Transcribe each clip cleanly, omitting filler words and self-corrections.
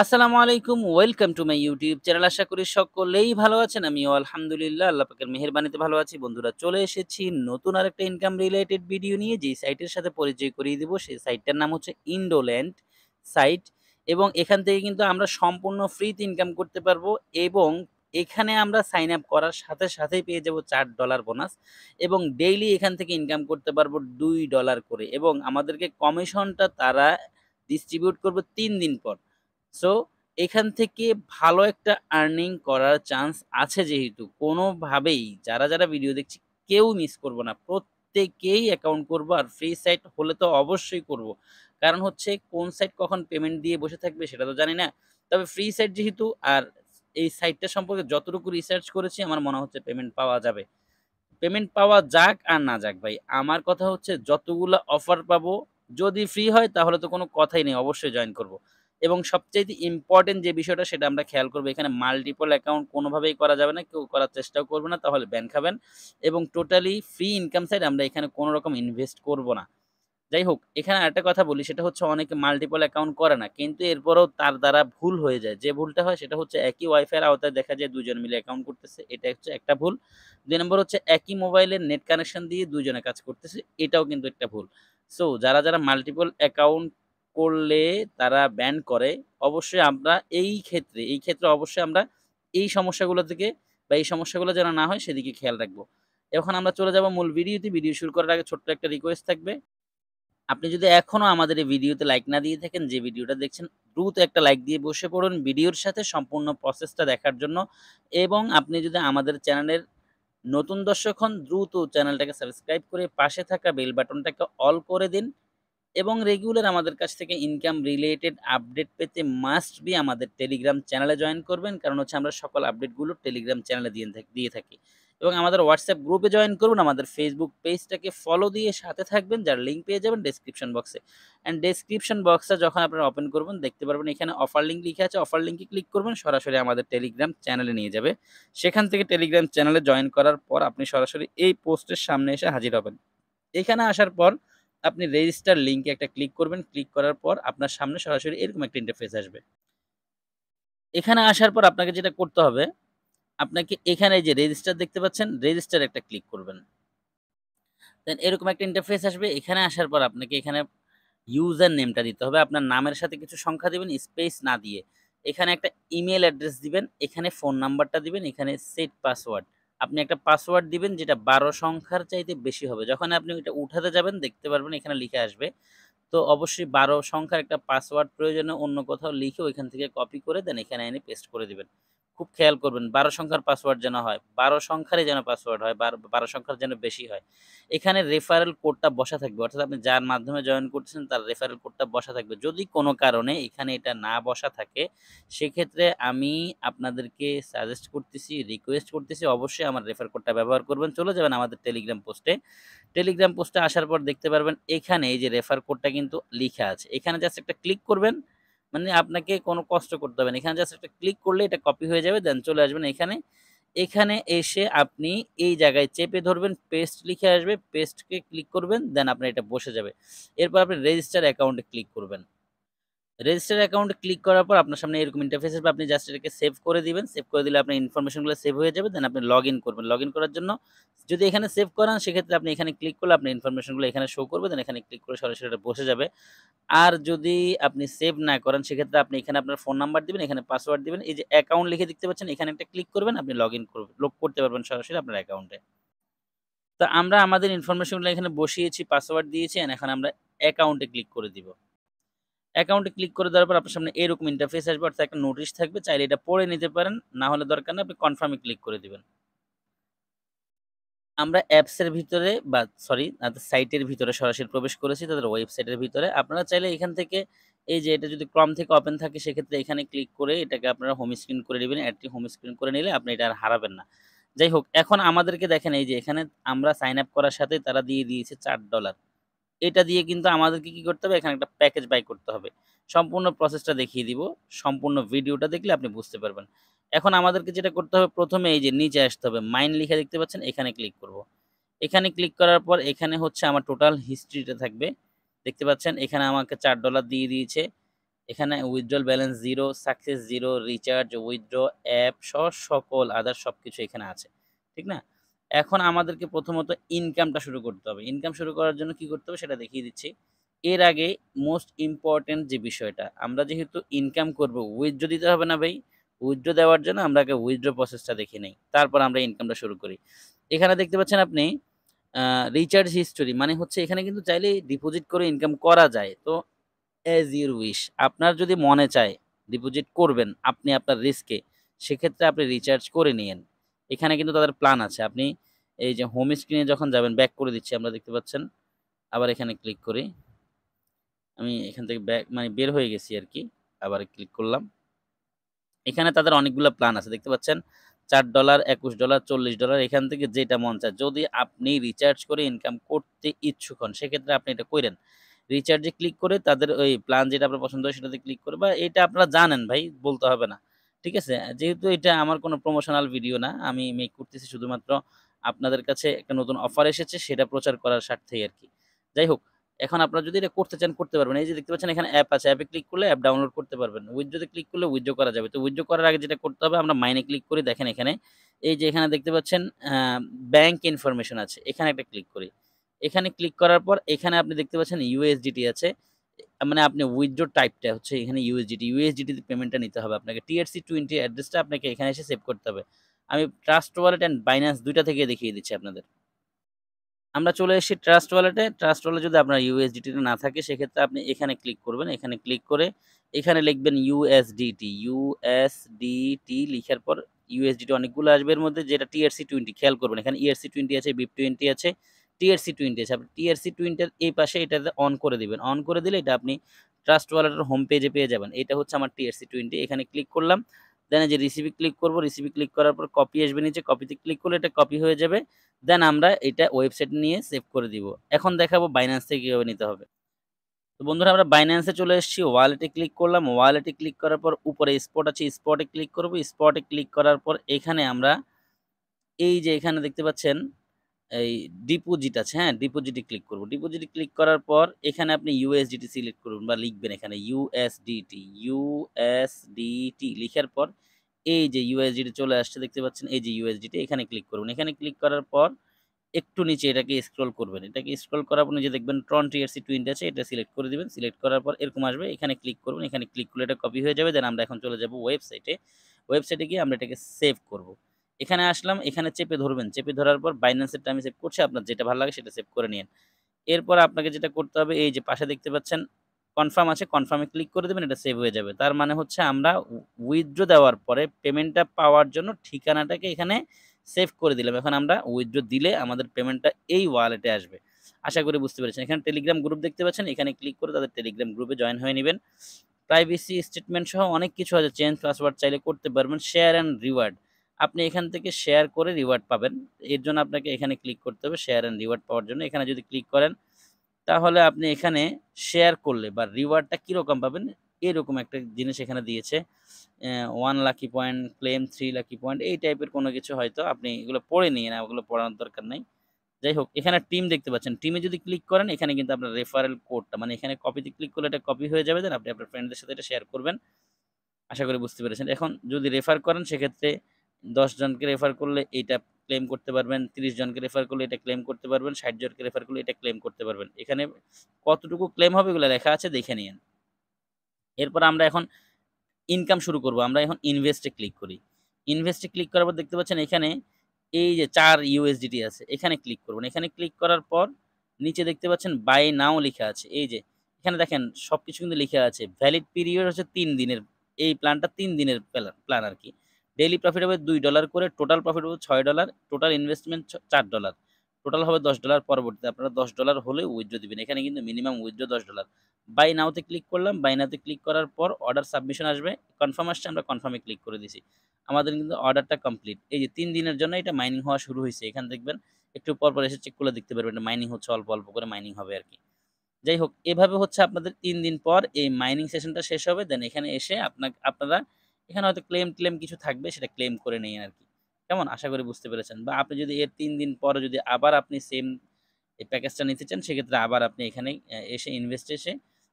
আসসালামু আলাইকুম, welcome to my YouTube channel. আশা করি সকলেই ভালো আছেন। আমিও আলহামদুলিল্লাহ আল্লাহ পাকের মেহেরবানিতে ভালো আছি। বন্ধুরা, চলে এসেছি নতুন আরেকটা ইনকাম রিলেটেড ভিডিও নিয়ে, যেই সাইটের সাথে পরিচয় করিয়ে দিব। সেই সাইটটার নাম হচ্ছে ইন্ডোল্যান্ড সাইট, এবং এখান থেকে কিন্তু আমরা সম্পূর্ণ ফ্রিতে ইনকাম করতে পারবো। এবং এখানে আমরা সাইন আপ করার সাথে সাথেই পেয়ে যাব $4 বোনাস, এবং ডেইলি এখান থেকে ইনকাম করতে পারবো $2 করে, এবং আমাদেরকে কমিশনটা তারা ডিস্ট্রিবিউট করবে 3 দিন পর। সো এখান থেকে ভালো একটা আর্নিং করার চান্স আছে, যেহেতু কোনোভাবেই যারা ভিডিও দেখছি কেউ মিস করব না। প্রত্যেকেই অ্যাকাউন্ট করব, আর ফ্রি সাইট হলে তো অবশ্যই করব। কারণ হচ্ছে কোন সাইট কখন পেমেন্ট দিয়ে বসে থাকবে সেটা তো জানি না। তবে ফ্রি সাইট যেহেতু, আর এই সাইটটা সম্পর্কে যতটুকু রিসার্চ করেছি আমার মনে হচ্ছে পেমেন্ট পাওয়া যাবে। পেমেন্ট পাওয়া যাক আর না যাক ভাই, আমার কথা হচ্ছে যতগুলা অফার পাবো, যদি ফ্রি হয় তাহলে তো কোনো কথাই নেই, অবশ্যই জয়েন করব। এবং সবচাইতে ইম্পোর্টেন্ট যে বিষয়টা সেটা আমরা খেয়াল করব, এখানে মাল্টিপল অ্যাকাউন্ট কোনোভাবেই করা যাবে না, কেউ করার চেষ্টাও করবে না, তাহলে ব্যান খাবেন। এবং টোটালি ফ্রি ইনকাম সাইট, আমরা এখানে কোনো রকম ইনভেস্ট করব না। যাই হোক, এখানে আরেকটা কথা বলি, সেটা হচ্ছে অনেকে মাল্টিপল অ্যাকাউন্ট করে না, কিন্তু এরপরেও তার দ্বারা ভুল হয়ে যায়। যে ভুলটা হয় সেটা হচ্ছে একই ওয়াইফাই এর আওতায় দেখা যায় ২ জন মিলে অ্যাকাউন্ট করতেছে। এটা হচ্ছে একটা ভুল। ২ নম্বর হচ্ছে একই মোবাইলের নেট কানেকশন দিয়ে ২ জনে কাজ করতেছে। এটাও কিন্তু একটা ভুল। সো যারা মাল্টিপল অ্যাকাউন্ট করলে তারা ব্যান করে, অবশ্যই আমরা এই ক্ষেত্রে অবশ্যই আমরা এই সমস্যাগুলো থেকে, বা এই সমস্যাগুলো যেন না হয় সেদিকে খেয়াল রাখবো। এখন আমরা চলে যাব মূল ভিডিওতে। ভিডিও শুরু করার আগে ছোট্ট একটা রিকোয়েস্ট থাকবে। আপনি যদি এখনো আমাদের এই ভিডিওতে লাইক না দিয়ে থাকেন, যে ভিডিওটা দেখছেন, দ্রুত একটা লাইক দিয়ে বসে পড়ুন ভিডিওর সাথে সম্পূর্ণ প্রসেসটা দেখার জন্য। এবং আপনি যদি আমাদের চ্যানেলের নতুন দর্শক হন, দ্রুত চ্যানেলটাকে সাবস্ক্রাইব করে পাশে থাকা বেল বাটনটাকে অল করে দিন। এবং রেগুলার আমাদের কাছ থেকে ইনকাম রিলেটেড আপডেট পেতে মাস্ট বি আমাদের টেলিগ্রাম চ্যানেলে জয়েন করবেন। কারণ হচ্ছে আমরা সকল আপডেটগুলো টেলিগ্রাম চ্যানেলে দিয়ে থাকি। এবং আমাদের হোয়াটসঅ্যাপ গ্রুপে জয়েন করুন। আমাদের ফেসবুক পেজটাকে ফলো দিয়ে সাথে থাকবেন, যার লিঙ্ক পেয়ে যাবেন ডেসক্রিপশন বক্সে। অ্যান্ড ডেসক্রিপশন বক্সটা যখন আপনারা ওপেন করবেন দেখতে পারবেন এখানে অফার লিঙ্ক লিখা আছে। অফার লিঙ্কে ক্লিক করবেন, সরাসরি আমাদের টেলিগ্রাম চ্যানেলে নিয়ে যাবে। সেখান থেকে টেলিগ্রাম চ্যানেলে জয়েন করার পর আপনি সরাসরি এই পোস্টের সামনে এসে হাজির হবেন। এখানে আসার পর আপনি রেজিস্টার লিংকে একটা ক্লিক করবেন। ক্লিক করার পর আপনার সামনে সরাসরি এরকম একটা ইন্টারফেস আসবে। এখানে আসার পর আপনাকে যেটা করতে হবে, আপনাকে এখানে এই যে রেজিস্টার দেখতে পাচ্ছেন, রেজিস্টার একটা ক্লিক করবেন। দেন এরকম একটা ইন্টারফেস আসবে। এখানে আসার পর আপনাকে এখানে ইউজার নেমটা দিতে হবে। আপনার নামের সাথে কিছু সংখ্যা দিবেন, স্পেস না দিয়ে। এখানে একটা ইমেইল অ্যাড্রেস দিবেন, এখানে ফোন নাম্বারটা দিবেন, এখানে সেট পাসওয়ার্ড। আপনি একটা পাসওয়ার্ড দিবেন যেটা ১২ সংখ্যার চাইতে বেশি হবে। যখন আপনি ওইটা উঠাতে যাবেন দেখতে পারবেন এখানে লিখে আসবে। তো অবশ্যই ১২ সংখ্যার একটা পাসওয়ার্ড প্রয়োজনে অন্য কোথাও লিখে ওইখান থেকে কপি করে দেন এখানে এনে পেস্ট করে দিবেন। খুব খেয়াল করবেন ১২ সংখ্যার পাসওয়ার্ড যেন হয়। ১২ সংখ্যারই যেন পাসওয়ার্ড হয়, ১২ সংখ্যার যেন বেশি হয়। এখানে রেফারেল কোডটা বসা থাকবে। অর্থাৎ আপনি যার মাধ্যমে জয়েন করতেছেন তার রেফারেল কোডটা বসা থাকবে। যদি কোনো কারণে এখানে এটা না বসা থাকে, সেক্ষেত্রে আমি আপনাদেরকে সাজেস্ট করতেছি, রিকোয়েস্ট করতেছি, অবশ্যই আমার রেফার কোডটা ব্যবহার করবেন। চলে যাবেন আমাদের টেলিগ্রাম পোস্টে। টেলিগ্রাম পোস্টে আসার পর দেখতে পারবেন এখানে এই যে রেফার কোডটা কিন্তু লিখা আছে। এখানে জাস্ট একটা ক্লিক করবেন। মানে আপনাকে কোনো কষ্ট করতে হবে না। এখানে জাস্ট একটা ক্লিক করলে এটা কপি হয়ে যাবে। দেন চলে আসবেন এখানে। এখানে এসে আপনি এই জায়গায় চেপে ধরবেন, পেস্ট লিখে আসবে। পেস্টকে ক্লিক করবেন, দেন আপনার এটা বসে যাবে। এরপর আপনি রেজিস্টার অ্যাকাউন্টে ক্লিক করবেন। রেজিস্টার অ্যাকাউন্টে ক্লিক করার পর আপনার সামনে এরকম ইন্টারফেস আসবে। আপনি জাস্ট এটাকে সেভ করে দিবেন। সেভ করে দিলে আপনার ইনফরমেশনগুলো সেভ হয়ে যাবে। দেন আপনি লগইন করবেন। লগইন করার জন্য যদি এখানে সেভ করান, সেক্ষেত্রে আপনি এখানে ক্লিক করলে আপনার ইনফরমেশনগুলো এখানে শো করবে। দেন এখানে ক্লিক করে সরাসরি এটা বসে যাবে। আর যদি আপনি সেভ না করেন, সেক্ষেত্রে আপনি এখানে আপনার ফোন নাম্বার দিবেন, এখানে পাসওয়ার্ড দিবেন। এই যে অ্যাকাউন্ট লিখে দেখতে পাচ্ছেন, এখানে একটা ক্লিক করবেন, আপনি লগইন করতে পারবেন সরাসরি আপনার অ্যাকাউন্টে। তো আমরা আমাদের ইনফরমেশনগুলো এখানে বসিয়েছি, পাসওয়ার্ড দিয়েছি, এন্ড এখন আমরা অ্যাকাউন্টে ক্লিক করে দিব। অ্যাকাউন্টে ক্লিক করে দেওয়ার পর আপনার সামনে এরকম ইন্টারফেস আসবে, অর্থাৎ একটা নোটিশ থাকবে। চাইলে এটা পড়ে নিতে পারেন। না হলে দরকার নেই, আপনি কনফার্ম এ ক্লিক করে দিবেন। আমরা অ্যাপসের ভিতরে, বা সরি, তাদের সাইটের ভিতরে সরাসরি প্রবেশ করেছি, তাদের ওয়েবসাইটের ভিতরে। আপনারা চাইলে এখান থেকে, এই যে এটা যদি ক্রম থেকে ওপেন থাকে, সেক্ষেত্রে এখানে ক্লিক করে এটাকে আপনারা হোম স্ক্রিন করে দিবেন। অ্যাডটি হোম স্ক্রিন করে নিলে আপনি এটা আর হারাবেন না। যাই হোক, এখন আমাদেরকে দেখেন এই যে এখানে আমরা সাইন আপ করার সাথেই তারা দিয়ে দিয়েছে $4। এটা দিয়ে কিন্তু আমাদেরকে কি করতে হবে? এখানে একটা প্যাকেজ বাই করতে হবে। সম্পূর্ণ প্রসেসটা দেখিয়ে দিব। সম্পূর্ণ ভিডিওটা দেখলে আপনি বুঝতে পারবেন। এখন আমাদেরকে যেটা করতে হবে, ১ম এ এই যে নিচে আসতে হবে। মাইন লিখা দেখতে পাচ্ছেন? এখানে ক্লিক করব। এখানে ক্লিক করার পর এখানে হচ্ছে আমার টোটাল হিস্ট্রিটা থাকবে। দেখতে পাচ্ছেন? এখানে আমাকে $4 দিয়ে দিয়েছে। এখানে withdrawal balance 0, success 0, recharge, withdraw, app সকল আদার্স সবকিছু এখানে আছে। ঠিক না? এখন আমাদেরকে প্রথমত ইনকামটা শুরু করতে হবে। ইনকাম শুরু করার জন্য কি করতে হবে সেটা দেখিয়ে দিচ্ছি। এর আগে মোস্ট ইম্পোর্টেন্ট যে বিষয়টা, আমরা যেহেতু ইনকাম করব, উইথড্র দিতে হবে না ভাই? উইথড্র দেওয়ার জন্য আমরা আগে উইথড্র প্রসেসটা দেখে নেই। তারপর আমরা ইনকামটা শুরু করি। এখানে দেখতে পাচ্ছেন আপনি আ রিচার্জ হিস্টোরি মানে হচ্ছে এখানে কিন্তু চাইলেই ডিপোজিট করে ইনকাম করা যায়। তো অ্যাজ ইউর উইশ। আপনার যদি মনে চায় ডিপোজিট করবেন আপনি আপনার রিস্কে, সেক্ষেত্রে আপনি রিচার্জ করে নিয়েন। এখানে কিন্তু তাদের প্ল্যান আছে। আপনি এই যে হোম স্ক্রিনে যখন যাবেন, ব্যাক করে দিচ্ছি আমরা দেখতে পাচ্ছেন। আবার এখানে ক্লিক করি। আমি এখান থেকে ব্যাক মানে বের হয়ে গেছি আরকি। আবার ক্লিক করলাম। এখানে তাদের অনেকগুলা প্ল্যান আছে। দেখতে পাচ্ছেন $৪, $২১, $৪০ এখান থেকে যেটা মন চায়। যদি আপনি রিচার্জ করে ইনকাম করতে ইচ্ছুক হন, সেক্ষেত্রে আপনি এটা কইরেন। রিচার্জে ক্লিক করে তাদের ওই প্ল্যান যেটা আপনার পছন্দ হয় সেটাতে ক্লিক করে বা এটা আপনারা জানেন ভাই বলতে হবে না। ঠিক আছে? যেহেতু এটা আমার কোনো প্রমোশনাল ভিডিও না, আমি মেক করতেছি শুধুমাত্র আপনাদের কাছে একটা নতুন অফার এসেছে সেটা প্রচার করার স্বার্থেই আরকি। যাই হোক, এখন আপনারা যদি এটা করতে চান করতে পারবেন। এই যে দেখতে পাচ্ছেন এখানে অ্যাপ আছে। অ্যাপে ক্লিক করলে অ্যাপ ডাউনলোড করতে পারবেন। উইথড্রো তে ক্লিক করলে উইথড্র করা যাবে। তো উইথড্র করার আগে যেটা করতে হবে আমরা মাইনে ক্লিক করি। দেখেন এখানে এই যে এখানে দেখতে পাচ্ছেন ব্যাংক ইনফরমেশন আছে। এখানে একটা ক্লিক করি। এখানে ক্লিক করার পর এখানে আপনি দেখতে পাচ্ছেন ইউএসডিটি আছে। মানে আপনি উইথড্র টাইপটা হচ্ছে এখানে ইউএসডিটি। ইউএসডিটি তে পেমেন্টটা নিতে হবে আপনাকে। TRC20 অ্যাড্রেসটা আপনাকে এখানে এসে সেভ করতে হবে। আমি ট্রাস্ট ওয়ালেট অ্যান্ড বাইন্যান্স ২ টা থেকে দেখিয়ে দিচ্ছি আপনাদের। আমরা চলে এসেছি ট্রাস্ট ওয়ালেটে। ট্রাস্ট ওয়ালেটে যদি আপনার USDT না থাকে সেক্ষেত্রে আপনি এখানে ক্লিক করবেন। এখানে ক্লিক করে এখানে লিখবেন USDT, USDT লিখার পর USDT অনেকগুলো আসবে এর মধ্যে যেটা TRC20 খেয়াল করবেন। এখানে ERC20 আছে, BIP20 আছে, TRC20 আছে। আপনি TRC20 এর এই পাশে এটাতে অন করে দিবেন। অন করে দিলে এটা আপনি ট্রাস্ট ওয়ালেটের হোম পেজে পেয়ে যাবেন। এটা হচ্ছে আমার TRC20 এখানে ক্লিক করলাম। দেন এই যে রিসিভে ক্লিক করব। রিসিভে ক্লিক করার পর কপি আসবে নিচে। কপিতে ক্লিক করলে এটা কপি হয়ে যাবে। দেন আমরা এটা ওয়েবসাইট নিয়ে সেভ করে দিব। এখন দেখাবো Binance থেকে কিভাবে নিতে হবে। তো বন্ধুরা আমরা Binance এ চলে এসেছি। ওয়ালেটে ক্লিক করলাম। ওয়ালেটে ক্লিক করার পর উপরে স্পট আছে, স্পটে ক্লিক করব। স্পটে ক্লিক করার পর এখানে আমরা এই যে এখানে দেখতে পাচ্ছেন এই ডিপোজিট আছে, হ্যাঁ? ডিপোজিটে ক্লিক করব। ডিপোজিটে ক্লিক করার পর এখানে আপনি USDT সিলেক্ট করুন বা লিখবেন এখানে USDT, USDT লিখার পর এই যে USDT চলে আসছে দেখতে পাচ্ছেন এই যে USDT এখানে ক্লিক করুন। এখানে ক্লিক করার পর একটু নিচে এটাকে স্ক্রল করবেন। এটাকে স্ক্রল করার পর নিচে দেখবেন ট্রন TRC20 আছে এটা সিলেক্ট করে দিবেন। সিলেক্ট করার পর এরকম আসবে। এখানে ক্লিক করবেন। এখানে ক্লিক করলে এটা কপি হয়ে যাবে। দেন আমরা এখন চলে যাব ওয়েবসাইটে। ওয়েবসাইটে গিয়ে আমরা এটাকে সেভ করব। এখানে আসলাম, এখানে চেপে ধরবেন। চেপে ধরার পর Binance এরটা আমি সেভ করছি। আপনার যেটা ভালো লাগে সেটা সেভ করে নিয়েন। এরপর আপনাকে যেটা করতে হবে এই যে পাশে দেখতে পাচ্ছেন কনফার্ম আছে, কনফার্ম এ ক্লিক করে দিবেন এটা সেভ হয়ে যাবে। তার মানে হচ্ছে আমরা উইথড্র দেওয়ার পরে পেমেন্টটা পাওয়ার জন্য ঠিকানাটাকে এখানে সেভ করে দিলাম। এখন আমরা উইথড্র দিলে আমাদের পেমেন্টটা এই ওয়ালেটে আসবে। আশা করি বুঝতে পেরেছেন। এখানে টেলিগ্রাম গ্রুপ দেখতে পাচ্ছেন, এখানে ক্লিক করে তাদের টেলিগ্রাম গ্রুপে জয়েন হয়ে নিবেন। প্রাইভেসি স্টেটমেন্ট সহ অনেক কিছু আছে। চেঞ্জ পাসওয়ার্ড চাইলে করতে পারবেন। শেয়ার অ্যান্ড রিওয়ার্ড আপনি এখান থেকে শেয়ার করে রিওয়ার্ড পাবেন। এর জন্য আপনাকে এখানে ক্লিক করতে হবে শেয়ার অ্যান্ড রিওয়ার্ড পাওয়ার জন্য। এখানে যদি ক্লিক করেন তাহলে আপনি এখানে শেয়ার করলে বা রিওয়ার্ডটা কিরকম পাবেন এরকম একটা জিনিস এখানে দিয়েছে। 1 lucky point, claim 3 lucky point এই টাইপের কোনো কিছু হয়তো আপনি এগুলো পড়ে নিয়েন, ওগুলো পড়ানোর দরকার নাই। যাই হোক এখানে টিম দেখতে পাচ্ছেন। টিমে যদি ক্লিক করেন এখানে কিন্তু আপনার রেফারেল কোডটা মানে এখানে কপিতে ক্লিক করলে এটা কপি হয়ে যাবে। দেন আপনি আপনার ফ্রেন্ডদের সাথে এটা শেয়ার করবেন। আশা করি বুঝতে পেরেছেন। এখন যদি রেফার করেন সেক্ষেত্রে ১০ জনকে রেফার করলে এইটা ক্লেম করতে পারবেন, ৩০ জনকে রেফার করলে এটা ক্লেম করতে পারবেন, ৬০ জনকে রেফার করলে এটা ক্লেম করতে পারবেন। এখানে কতটুকু ক্লেম হবে এগুলো লেখা আছে দেখে নিয়েন। এরপর আমরা এখন ইনকাম শুরু করব। আমরা এখন ইনভেস্ট এ ক্লিক করি। ইনভেস্ট এ ক্লিক করার পর দেখতে পাচ্ছেন এখানে এই যে ৪ USDT আছে। এখানে ক্লিক করবেন। এখানে ক্লিক করার পর নিচে দেখতে পাচ্ছেন বাই নাও লিখা আছে। এই যে এখানে দেখেন সবকিছু কিন্তু লিখা আছে। ভ্যালিড পিরিয়ড হচ্ছে ৩ দিনের। এই প্ল্যানটা ৩ দিনের প্ল্যান আরকি। ডেইলি প্রফিট হবে $২ করে, টোটাল প্রফিট হবে $৬, টোটাল ইনভেস্টমেন্ট $৪। টোটাল হবে $১০ পরবর্তীতে আপনারা $১০ হলে উইথড্র দিবেন। এখানে কিন্তু মিনিমাম উইথড্র $১০। বাই নাও তে ক্লিক করলাম। বাই নাও তে ক্লিক করার পর অর্ডার সাবমিশন আসবে। কনফার্ম আসছে আমরা কনফার্ম এ ক্লিক করে দিছি। আমাদের কিন্তু অর্ডারটা কমপ্লিট। এই যে ৩ দিনের জন্য এটা মাইনিং হওয়া শুরু হইছে। এখানে দেখবেন একটু পরপর এসে চেক করলে দেখতে পারবেন এটা মাইনিং হচ্ছে অল্প, অল্প করে মাইনিং হবে আরকি। যাই হোক এভাবে হচ্ছে আপনাদের ৩ দিন পর এই মাইনিং সেশনটা শেষ হবে। দেন এখানে এসে আপনারা এখানে হয়তো ক্লেম কিছু থাকবে সেটা ক্লেম করে নিয়েন আরকি। কেমন? আশা করি বুঝতে পেরেছেন। বা আপনি যদি এর ৩ দিন পরে যদি আবার আপনি সেম এই প্যাকেজটা নিতে চান সেক্ষেত্রে আবার আপনি এখানে এসে ইনভেস্ট এসে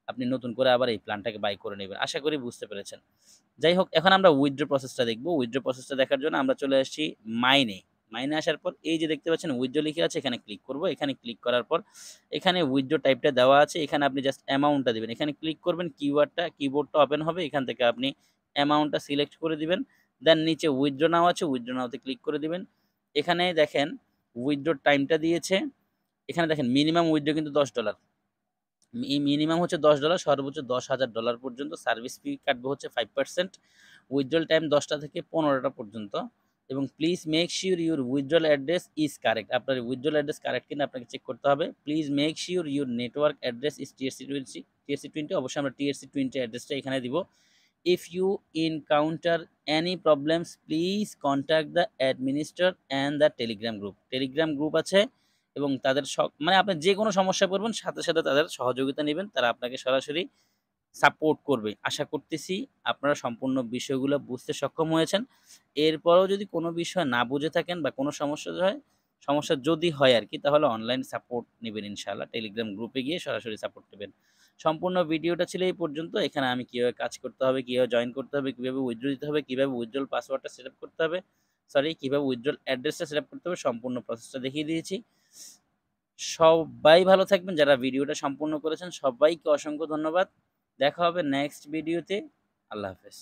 আপনি নতুন করে আবার এই প্ল্যানটাকে বাই করে নেবেন। আশা করি বুঝতে পেরেছেন। যাই হোক, এখন আমরা উইথড্র প্রসেসটা দেখব। উইথড্র প্রসেসটা দেখার জন্য আমরা চলে আসছি মাইনে। মাইনে আসার পর এই যে দেখতে পাচ্ছেন উইথড্র লিখে আছে, এখানে ক্লিক করব। এখানে ক্লিক করার পর এখানে উইথড্র টাইপটা দেওয়া আছে। এখানে আপনি জাস্ট অ্যামাউন্টটা দিবেন। এখানে ক্লিক করবেন, কিবোর্ডটা ওপেন হবে। এখান থেকে আপনি অ্যামাউন্টটা সিলেক্ট করে দিবেন। দেন নিচে উইথড্র নাও আছে, উইথড্র নাওতে ক্লিক করে দিবেন। এখানে দেখেন উইথড্র টাইমটা দিয়েছে। এখানে দেখেন মিনিমাম উইথড্র কিন্তু $10। মিনিমাম হচ্ছে $10, সর্বোচ্চ $10,000 পর্যন্ত। সার্ভিস ফি কাটবে হচ্ছে 5%। উইথড্রল টাইম 10টা থেকে 15টা পর্যন্ত। এবং please make sure your withdrawal address is correct. আপনার উইথড্রল অ্যাড্রেস কারেক্ট কিনা আপনাকে চেক করতে হবে। Please make sure your network address is TRC20। অবশ্যই আমরা TRC20 অ্যাড্রেসটা এখানে দিব। If you encounter any problems please contact the administrator and the Telegram group. Telegram group আছে এবং তাদের মানে আপনি যে কোনো সমস্যায় পড়বেন সাথে, সাথে তাদের সহযোগিতা নিবেন। তারা আপনাকে সরাসরি সাপোর্ট করবে। আশা করতেছি আপনারা সম্পূর্ণ বিষয়গুলো বুঝতে সক্ষম হয়েছেন। এরপরেও যদি কোনো বিষয় না বুঝে থাকেন বা কোনো সমস্যা যদি হয় আরকি, তাহলে অনলাইন সাপোর্ট নিবেন ইনশাআল্লাহ। টেলিগ্রাম গ্রুপে গিয়ে সরাসরি সাপোর্ট নেবেন। সম্পূর্ণ ভিডিওটা ছিল এই পর্যন্ত। এখানে আমি কিভাবে কাজ করতে হবে, কিভাবে জয়েন করতে হবে, কিভাবে উইথড্র দিতে হবে, কিভাবে উইথড্রল পাসওয়ার্ডটা সেটআপ করতে হবে, কিভাবে উইথড্রল অ্যাড্রেসটা সেটআপ করতে হবে, সম্পূর্ণ প্রসেসটা দেখিয়ে দিয়েছি। সবাই ভালো থাকবেন। যারা ভিডিওটা সম্পূর্ণ করেছেন সবাইকে অসংখ্য ধন্যবাদ। দেখা হবে নেক্সট ভিডিওতে। আল্লাহ হাফেজ।